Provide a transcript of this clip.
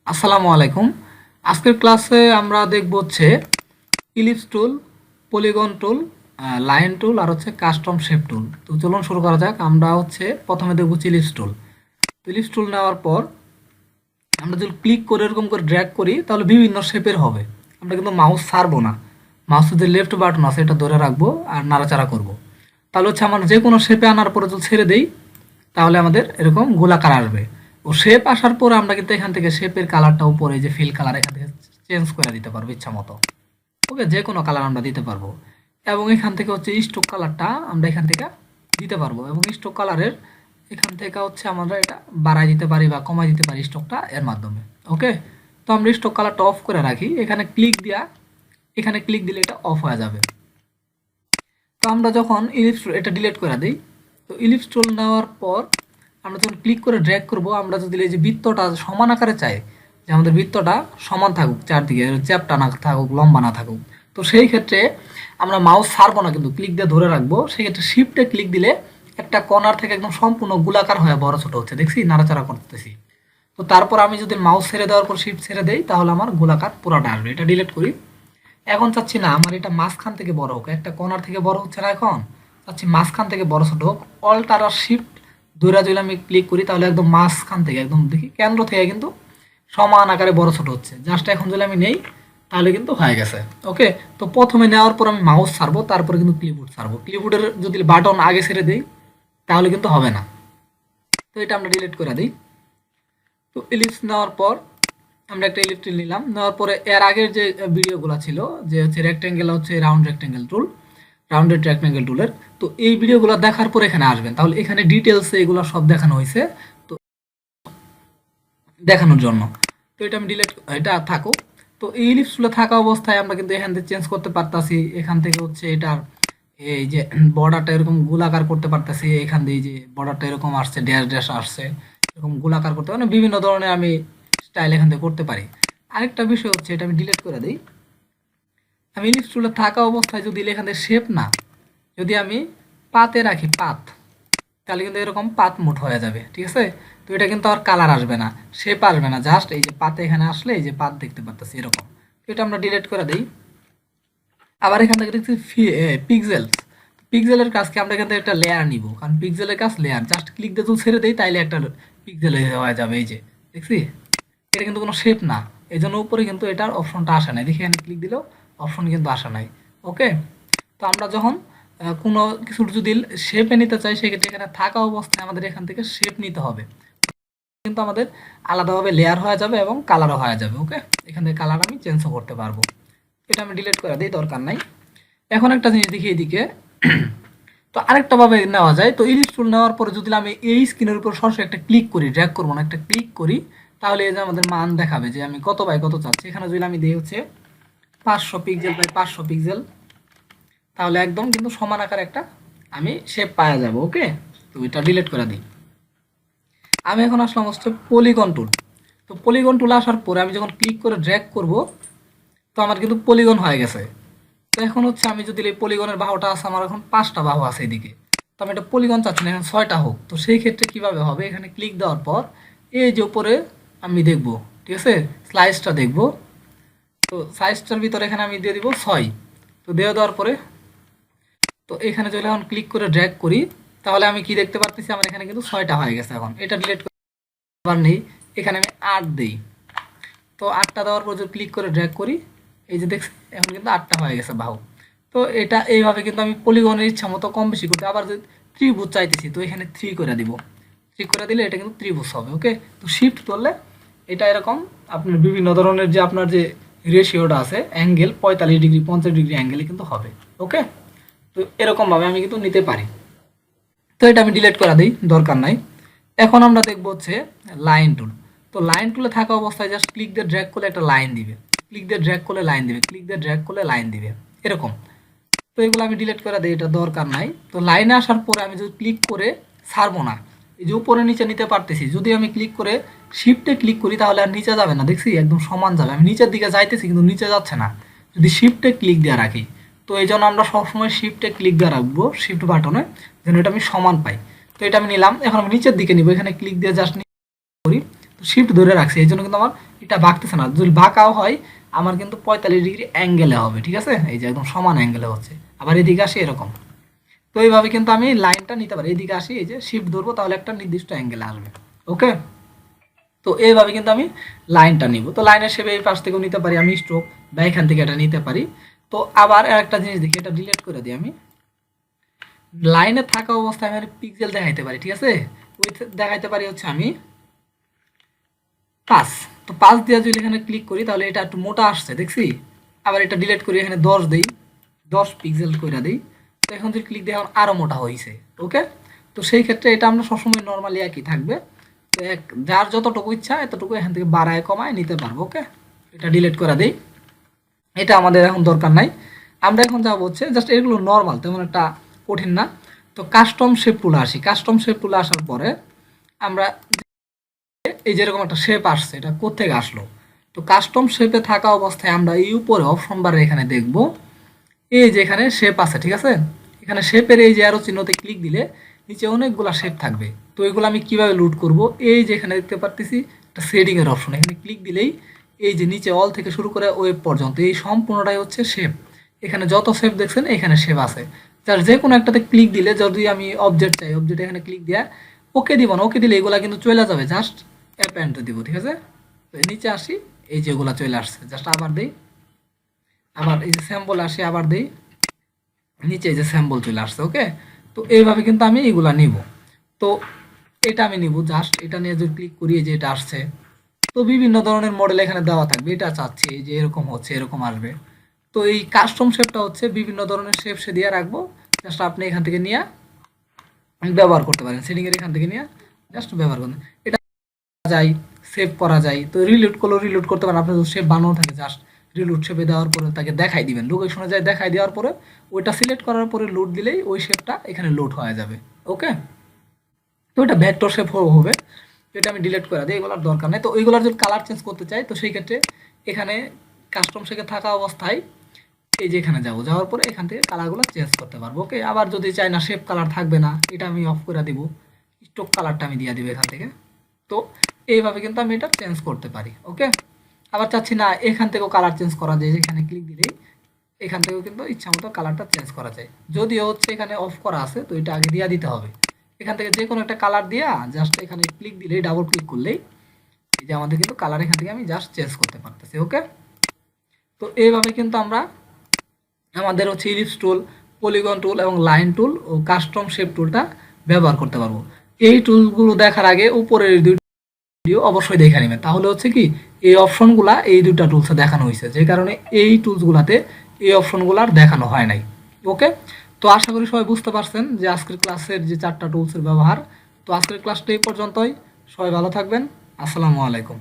আসসালামু আলাইকুম। আজকের ক্লাসে আমরা দেখব হচ্ছে ellipse tool, polygon tool, line tool আর হচ্ছে কাস্টম শেপ টুল। তো চলুন শুরু করা যাক। আমরা হচ্ছে প্রথমে দেখব ইলিপস টুল। তো ইলিপস টুল নেওয়ার পর আমরা যদি ক্লিক করে এরকম করে ড্র্যাগ করি তাহলে বিভিন্ন শেপের হবে। আমরা কিন্তু মাউস ছাড়বো না, মাউসের যে লেফট বাটন আছে এটা ধরে রাখবো আর নাড়াচাড়া করব। তাহলে হচ্ছে আমরা যে কোনো শেপে আনার পরে যদি ছেড়ে দেই তাহলে আমাদের এরকম গোলাকার আসবে। ও শেপ আসার পর আমরা কিন্তু এখান থেকে শেপের কালারটা উপরে যে ফিল কালার এখান থেকে চেঞ্জ করে দিতে পারবো ইচ্ছা মতো। ওকে, যে কোনো কালার আমরা দিতে পারবো এবং এখান থেকে হচ্ছে স্ট্রোক কালারটা আমরা এখান থেকে দিতে পারবো এবং স্ট্রোক কালারের এখান থেকে হচ্ছে আমরা এটা বাড়াই দিতে পারি বা কমাই দিতে পারি স্ট্রোকটা এর মাধ্যমে। ওকে, তো আমরা স্ট্রোক কালারটা অফ করে রাখি, এখানে ক্লিক দিয়া এখানে ক্লিক দিলে এটা অফ হয়ে যাবে। তো আমরা যখন ইলিপস এটা ডিলিট করে দিই, তো ইলিপস টুল নেওয়ার পর আমরা যখন ক্লিক করে ড্র্যাগ করব, আমরা যদি এই যে বৃত্তটা সমান আকারে চাই, যে আমাদের বৃত্তটা সমান থাকুক, চারদিকে চ্যাপটা না থাকুক, লম্বা না থাকুক, তো সেই ক্ষেত্রে আমরা মাউস ছাড়বো না, কিন্তু ক্লিক দিয়ে ধরে রাখবো। সেই ক্ষেত্রে শিফটে ক্লিক দিলে একটা কর্নার থেকে একদম সম্পূর্ণ গোলাকার হয়ে বড় ছোট হচ্ছে, দেখছি নাড়াচাড়া করতেছি। তো তারপর আমি যদি মাউস ছেড়ে দেওয়ার পর শিফট ছেড়ে দেই তাহলে আমার গোলাকার পুরাটা আসবে। এটা ডিলিট করি। এখন চাচ্ছি না আমার এটা মাঝখান থেকে বড় হোক, একটা কর্নার থেকে বড় হচ্ছে না, এখন চাচ্ছি মাঝখান থেকে বড় ছোট হোক। অল্টার আর শিফট দুইটা যদি আমি ক্লিক করি তাহলে একদম মাঝখান থেকে একদম দেখি কেন্দ্র থেকে কিন্তু সমান আকারে বড় ছোট হচ্ছে। জাস্ট এখন যদি আমি নেই তাহলে কিন্তু হয়ে গেছে। ওকে, তো প্রথমে নেওয়ার পর আমি মাউস ছাড়বো, তারপরে কিন্তু ক্লিপবোর্ড ছাড়বো। ক্লিপবোর্ডের যদি বাটন আগে ছেড়ে দিই তাহলে কিন্তু হবে না। তো এটা আমরা ডিলিট করে দিই। তো ইলিপস নেওয়ার পর আমরা একটা ইলিপস নিলাম, নেওয়ার পরে এর আগের যে ভিডিওগুলো ছিল যে হচ্ছে রেক্টেঙ্গেল হচ্ছে রাউন্ড রেক্টেঙ্গেল টুল, রাউন্ডেড রেক্টেঙ্গেল টুলের, তো এই ভিডিওগুলো দেখার পর এখানে আসবেন, তাহলে এখানে ডিটেলসে এগুলো সব দেখানো হয়েছে তো দেখানোর জন্য। তো এটা আমি ডিলিট, এটা থাকুক। তো এই ইলিপসগুলো থাকা অবস্থায় আমরা কিন্তু এখান থেকে চেঞ্জ করতে পারতাছি। এখান থেকে হচ্ছে এটার এই যে বর্ডারটা এরকম গোলাকার করতে পারতাছি, এখান দিয়ে যে বর্ডারটা এরকম আসছে, ড্যাশ ড্যাশ আসছে, এরকম গোলাকার করতে মানে বিভিন্ন ধরনের আমি স্টাইল এখান থেকে করতে পারি। আরেকটা বিষয় হচ্ছে এটা আমি ডিলিট করে দিই। আমি ইলিপস টুলে থাকা অবস্থায় যদি এখান থেকে শেপ না, যদি আমি পাতে রাখি পাত, তাহলে কিন্তু এরকম পাত মুঠ হয়ে যাবে, ঠিক আছে। তো এটা কিন্তু আর কালার আসবে না, শেপ আসবে না, জাস্ট এই যে পাতে এখানে আসলে এই যে পাত দেখতে পারতেছি এরকম। তো এটা আমরা ডিলিট করে দিই। আবার এখান থেকে দেখছি পিক্সেল, পিক্সেলের কাজকে আমরা এখান থেকে একটা লেয়ার নিব, কারণ পিক্সেলের কাজ লেয়ার, জাস্ট ক্লিক দিয়ে তুই ছেড়ে দেই তাইলে একটা পিক্সেল হয়ে যাবে। এই যে দেখছি এটা কিন্তু কোনো শেপ না, এই জন্য উপরে কিন্তু এটার অপশনটা আসে নাই। দেখি এখানে ক্লিক দিলেও অপশন কিন্তু আসে নাই। ওকে, তো আমরা যখন কোনো কিছুর যদি শেপে নিতে চাই সেক্ষেত্রে এখানে থাকা অবস্থায় আমাদের এখান থেকে শেপ নিতে হবে, কিন্তু আমাদের আলাদাভাবে লেয়ার হয়ে যাবে এবং কালারও হয়ে যাবে। ওকে, এখান থেকে কালার আমি চেঞ্জও করতে পারবো। এটা আমি ডিলিট করে দিই, দরকার নাই। এখন একটা জিনিস দেখি এদিকে, তো আরেকটা ভাবে নেওয়া যায়। তো ইলিপস টুল নেওয়ার পরে যদি আমি এই স্ক্রিনের উপর সরাসরি একটা ক্লিক করি, ড্র্যাগ করবো না, একটা ক্লিক করি, তাহলে এই যে আমাদের মান দেখাবে যে আমি কত বাই কত চাচ্ছি। এখানে যদি আমি দিই হচ্ছে 500 পিক্সেল বাই 500 পিক্সেল, তাহলে একদম কিন্তু সমান আকারে একটা আমি শেপ পাওয়া যাবো। ওকে, তো এটা ডিলিট করে দিই। আমি এখন আসলাম হচ্ছে পলিগন টুল। তো পলিগন টুল আসার পরে আমি যখন ক্লিক করে ড্র্যাগ করব তো আমার কিন্তু পলিগন হয়ে গেছে। তো এখন হচ্ছে আমি যদি এই পলিগনের বাহুটা আছে, আমার এখন 5টা বাহু আছে এদিকে, তো আমি এটা পলিগন চাচ্ছি না, এখন 6টা হোক। তো সেই ক্ষেত্রে কিভাবে হবে, এখানে ক্লিক দেওয়ার পর এই যে উপরে আমি দেখব, ঠিক আছে, স্লাইসটা দেখব। তো সাইজটার ভিতরে এখানে আমি দিয়ে দিব 6। তো দেওয়ার পরে তো এখানে যদি এখন ক্লিক করে ড্র্যাগ করি তাহলে আমি কি দেখতে পারতেছি, আমার এখানে কিন্তু 6টা হয়ে গেছে। এখন এটা ডিলিট আবার নেই, এখানে আমি 8 দিই। তো 8টা দেওয়ার পর যদি ক্লিক করে ড্র্যাগ করি, এই যে দেখছি এখন কিন্তু 8টা হয়ে গেছে বাহু। তো এটা এইভাবে কিন্তু আমি পলিগনের ইচ্ছা মতো কম বেশি করতে, আবার যদি ত্রিভুজ চাইতেছি তো এখানে 3 করে দিব, 3 করে দিলে এটা কিন্তু ত্রিভুজ হবে। ওকে, তো শিফট করলে এটা এরকম আপনার বিভিন্ন ধরনের যে আপনার যে রেশিওটা আছে অ্যাঙ্গেল 45 ডিগ্রি 50 ডিগ্রি অ্যাঙ্গেলে কিন্তু হবে। ওকে, তো এরকমভাবে আমি কিন্তু নিতে পারি। তো এটা আমি ডিলিট করে দিই, দরকার নাই। এখন আমরা দেখবো হচ্ছে লাইন টুল। তো লাইন টুলে থাকা অবস্থায় জাস্ট ক্লিক দিয়ে ড্র্যাগ করলে একটা লাইন দিবে, ক্লিক দিয়ে ড্র্যাগ করলে লাইন দিবে, ক্লিক দিয়ে ড্র্যাগ করলে লাইন দিবে এরকম। তো এগুলো আমি ডিলিট করে দিই, এটা দরকার নাই। তো লাইনে আসার পরে আমি যদি ক্লিক করে ছাড়বো না, এই যে উপরে নিচে নিতে পারতেছি, যদি আমি ক্লিক করে শিফটে ক্লিক করি তাহলে আর নিচে যাবে না, দেখছি একদম সমান যাবে। আমি নিচের দিকে যাইতেছি কিন্তু নিচে যাচ্ছে না যদি শিফটে ক্লিক দিয়ে রাখি। তো এই জন্য আমরা সবসময় শিফটে ক্লিক দিয়ে রাখবো, শিফট বাটনে, যেন এটা আমি সমান পাই। তো এটা আমি নিলাম, এখন আমি নিচের দিকে নিব, এখানে ক্লিক দিয়ে জাস্ট করি, তো শিফট ধরে রাখছি, এই জন্য কিন্তু আমার এটা বাঁকতেছে না, যদি বাঁকাও হয় আমার কিন্তু 45 ডিগ্রি অ্যাঙ্গেলে হবে, ঠিক আছে, এই যে একদম সমান অ্যাঙ্গেলে হচ্ছে। আবার এদিকে আসি এরকম। তো এইভাবে কিন্তু আমি লাইনটা নিতে পারি, এদিকে আসি এই যে শিফট ধরবো তাহলে একটা নির্দিষ্ট অ্যাঙ্গেলে আসবে। ওকে, তো এইভাবে কিন্তু আমি লাইনটা নিব। তো লাইনের শেপে এই পাশ থেকেও নিতে পারি আমি স্ট্রোক, বা এখান থেকে এটা নিতে পারি। তো আবার একটা জিনিস দেখি, এটা ডিলিট করে দিই আমি। লাইনে থাকা অবস্থায় আমি পিক্সেল দেখাইতে পারি, ঠিক আছে, উইথ দেখাইতে পারি হচ্ছে আমি 5। তো 5 দিয়ে যদি এখানে ক্লিক করি তাহলে এটা একটু মোটা আসছে, দেখছি। আবার এটা ডিলিট করি, এখানে 10 দেই, 10 পিক্সেল করে দিই। তো এখন যদি ক্লিক দিই এখন আরও মোটা হয়েছে। ওকে, তো সেই ক্ষেত্রে এটা আমরা সবসময় নর্মালি একই থাকবে। তো যার যতটুকু ইচ্ছা এতটুকু এখান থেকে বাড়ায় কমায় নিতে পারবো। ওকে, এটা ডিলিট করে দিই, এটা আমাদের এখন দরকার নাই। আমরা এখন যাবো হচ্ছে জাস্ট এগুলো নর্মাল, তেমন একটা কঠিন না। তো কাস্টম শেপ টুলে আসি। কাস্টম শেপ টুলে আসার পরে আমরা এই যেরকম একটা শেপ আসছে, এটা কোত্থেকে আসলো। তো কাস্টম শেপে থাকা অবস্থায় আমরা এই উপরে অপশন বারে এখানে দেখব এই যে এখানে শেপ আছে, ঠিক আছে। এখানে শেপের এই যে অ্যারো চিহ্নতে ক্লিক দিলে নিচে অনেকগুলা শেপ থাকবে। তো এগুলো আমি কিভাবে লুট করব, এই যে এখানে দেখতে পারতেছি একটা শেডিং এর অপশন, এখানে ক্লিক দিলেই এই যে নিচে অল থেকে শুরু করে ওয়েব পর্যন্ত এই সম্পূর্ণটাই হচ্ছে শেপ। এখানে যত শেপ দেখছেন এখানে শেপ আছে। যার যে কোনো একটাতে ক্লিক দিলে, যদি আমি অবজেক্ট চাই, অবজেক্ট এখানে ক্লিক দিয়ে ওকে দিব না, ওকে দিলে এগুলা কিন্তু চলে যাবে, জাস্ট অ্যাপেন্ড দিব, ঠিক আছে। তো নিচে আসি, এই যে এগুলা চলে আসছে, জাস্ট আবার দেই, আবার এই যে স্যাম্পল আসি, আবার দেই, নিচে এই যে স্যাম্পল চলে আসছে। ওকে, তো এইভাবে কিন্তু আমি এগুলা নিব। তো এটা আমি নিব, জাস্ট এটা নিয়ে যদি ক্লিক করি এই যে এটা আসছে। তো বিভিন্ন ধরনের মডেল এখানে দেওয়া থাকবে, এটা চাচ্ছি যে এরকম হচ্ছে, এরকম আসবে। তো এই কাস্টম শেপটা হচ্ছে বিভিন্ন ধরনের শেপ সে দিয়ে রাখবো, জাস্ট আপনি এখান থেকে নিয়ে ব্যবহার করতে পারেন, সেটিং এর এখান থেকে নিয়ে জাস্ট ব্যবহার করুন। এটা যায়, সেভ করা যায়। তো রিলোড করলেও রিলোড করতে পারেন, আপনার শেপ বানানো থাকে, জাস্ট রিলোড শেপে দেওয়ার পরে তাকে দেখাই দিবেন, লোকেশনে যায় দেখাই দেওয়ার পরে ওইটা সিলেক্ট করার পরে লোড দিলেই ওই শেপটা এখানে লোড হয়ে যাবে। ওকে, তো এটা ভেক্টর শেপ হবে। এটা আমি ডিলিট করে দিই, এগুলোর দরকার নেই। তো ওইগুলোর যদি কালার চেঞ্জ করতে চাই তো সেই ক্ষেত্রে এখানে কাস্টম শেপে থাকা অবস্থায় এই যে এখানে যাবো, যাওয়ার পরে এখান থেকে কালারগুলো চেঞ্জ করতে পারবো। ওকে, আবার যদি চাই না শেপ কালার থাকবে না, এটা আমি অফ করে দিব, স্ট্রোক কালারটা আমি দিয়ে দিব এখান থেকে। তো এইভাবে কিন্তু আমি এটা চেঞ্জ করতে পারি। ওকে, আবার চাচ্ছি না এখান থেকেও কালার চেঞ্জ করা যায়, এখানে ক্লিক দিলেই এখান থেকেও কিন্তু ইচ্ছা মতো কালারটা চেঞ্জ করা যায়। যদিও হচ্ছে এখানে অফ করা আছে, তো এটা আগে দিয়ে দিতে হবে। এখান থেকে যে কোনো একটা কালার দিয়া জাস্ট এখানে ক্লিক দিলেই, ডাবল ক্লিক করলেই এই যে আমাদের কিন্তু কালার এখান থেকে আমি জাস্ট চেঞ্জ করতে পারতেছি। ওকে, তো এইভাবে কিন্তু আমরা আমাদের হচ্ছে ইলিপস টুল, পলিগন টুল এবং লাইন টুল ও কাস্টম শেপ টুলটা ব্যবহার করতে পারবো। এই টুলগুলো দেখার আগে উপরের ভিডিও অবশ্যই দেখে নেবেন, তাহলে হচ্ছে কি এই অপশনগুলা এই দুইটা টুলসে দেখানো হয়েছে, যে কারণে এই টুলসগুলাতে এই অপশনগুলার দেখানো হয় নাই। ওকে, তো আশা করি সবাই বুঝতে পারছেন যে আজকের ক্লাসের যে 4টা টুলসের ব্যবহার। তো আজকের ক্লাসটা এই পর্যন্তই, সবাই ভালো থাকবেন, আসসালামু আলাইকুম।